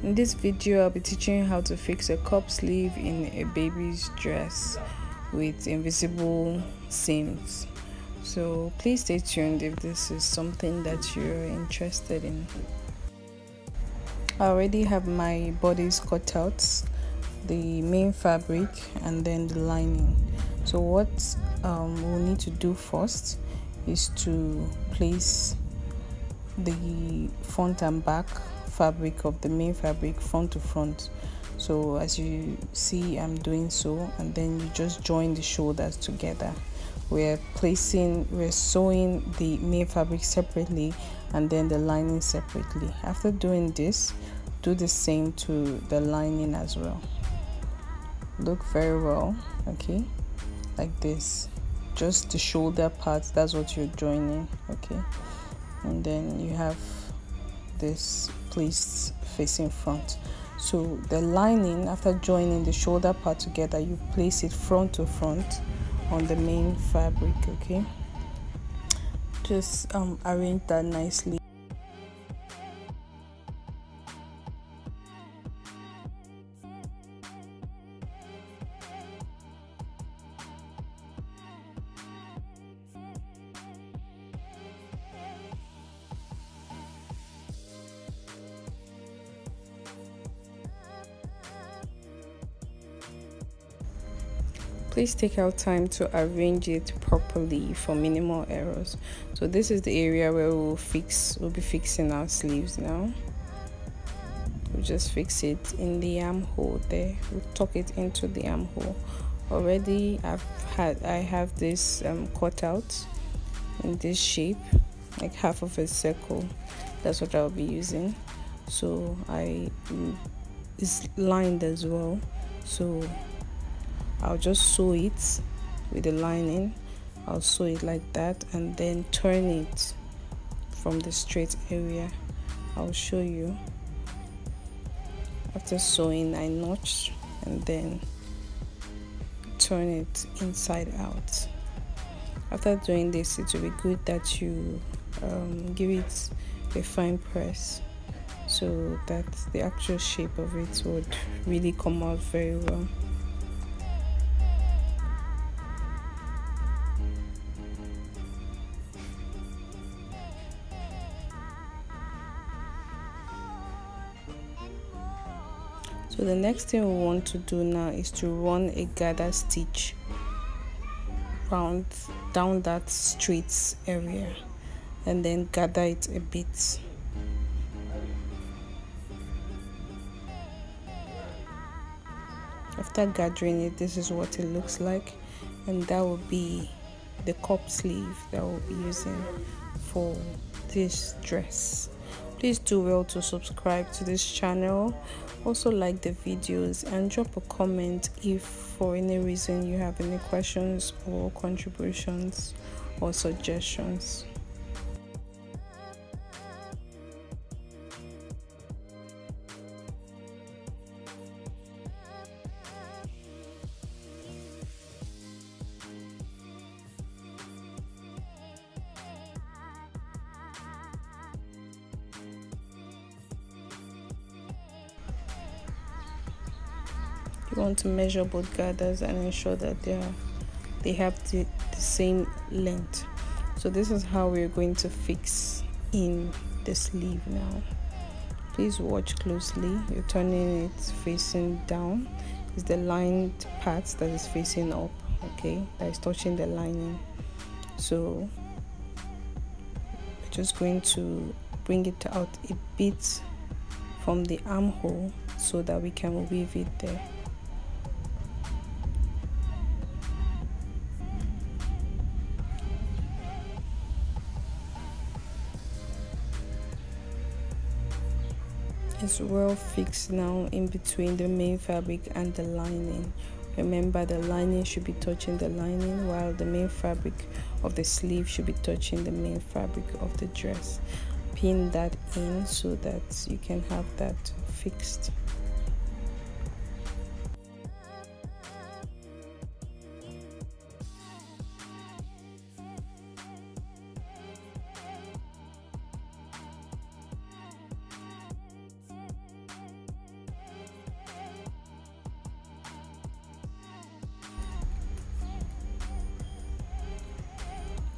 In this video, I'll be teaching you how to fix a cup sleeve in a baby's dress with invisible seams. So please stay tuned if this is something that you're interested in. I already have my bodice cut out, the main fabric and then the lining. So what we'll need to do first is to place the front and back fabric of the main fabric front to front. So as you see, I'm doing so, and then you just join the shoulders together. We're sewing the main fabric separately and then the lining separately. After doing this, do the same to the lining as well. Look very well, okay, like this. Just the shoulder part, that's what you're joining, okay. And then you have this placed facing front. So the lining, after joining the shoulder part together, you place it front to front on the main fabric, okay. Just arrange that nicely. Please take out time to arrange it properly for minimal errors. So this is the area where we'll be fixing our sleeves now. We'll just fix it in the armhole there. We'll tuck it into the armhole. Already I have this cut out in this shape, like half of a circle. That's what I'll be using. So it's lined as well. So I'll just sew it with the lining. I'll sew it like that and then turn it from the straight area. I'll show you. After sewing, I notch and then turn it inside out. After doing this, it will be good that you give it a fine press so that the actual shape of it would really come out very well. So the next thing we want to do now is to run a gather stitch down that straight area and then gather it a bit. After gathering it, this is what it looks like, and that will be the cup sleeve that we'll be using for this dress. Please do well to subscribe to this channel, also like the videos, and drop a comment if for any reason you have any questions or contributions or suggestions. You want to measure both gathers and ensure that they have the same length. So this is how we're going to fix in the sleeve now. Please watch closely. You're turning it facing down. It's the lined part that is facing up, okay, that is touching the lining. So we're just going to bring it out a bit from the armhole so that we can weave it there. It's well fixed now in between the main fabric and the lining. Remember, the lining should be touching the lining while the main fabric of the sleeve should be touching the main fabric of the dress. Pin that in so that you can have that fixed.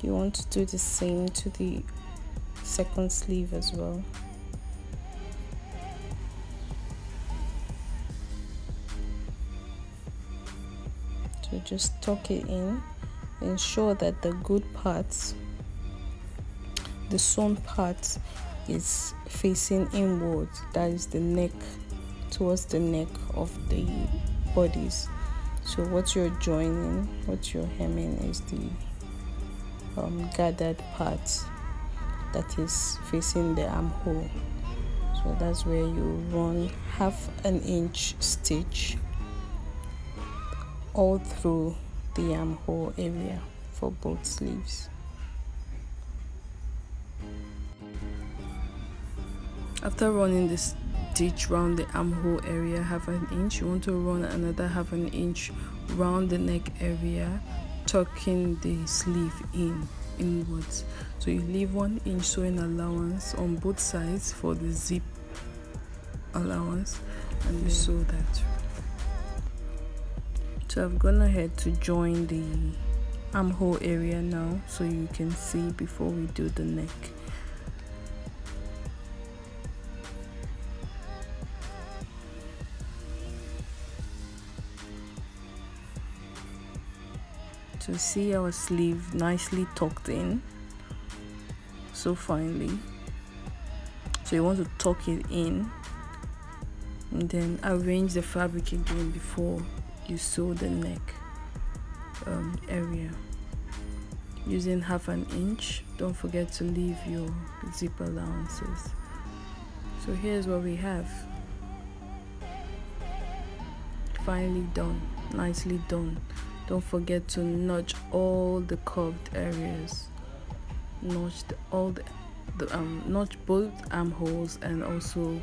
You want to do the same to the second sleeve as well. So just tuck it in. Ensure that the good parts, the sewn part, is facing inwards. That is the neck, towards the neck of the bodies. So what you're joining, what you're hemming, is the gathered part that is facing the armhole. So that's where you run 1/2 inch stitch all through the armhole area for both sleeves. After running this stitch round the armhole area 1/2 inch, you want to run another 1/2 inch round the neck area, tucking the sleeve inwards. So you leave 1 inch sewing allowance on both sides for the zip allowance, and you sew that. So I've gone ahead to join the armhole area now, so you can see before we do the neck. To see our sleeve nicely tucked in so finely. So you want to tuck it in and then arrange the fabric again before you sew the neck area using 1/2 inch. Don't forget to leave your zip allowances. So here's what we have. Finally done, nicely done. Don't forget to notch all the curved areas. Notch notch both armholes and also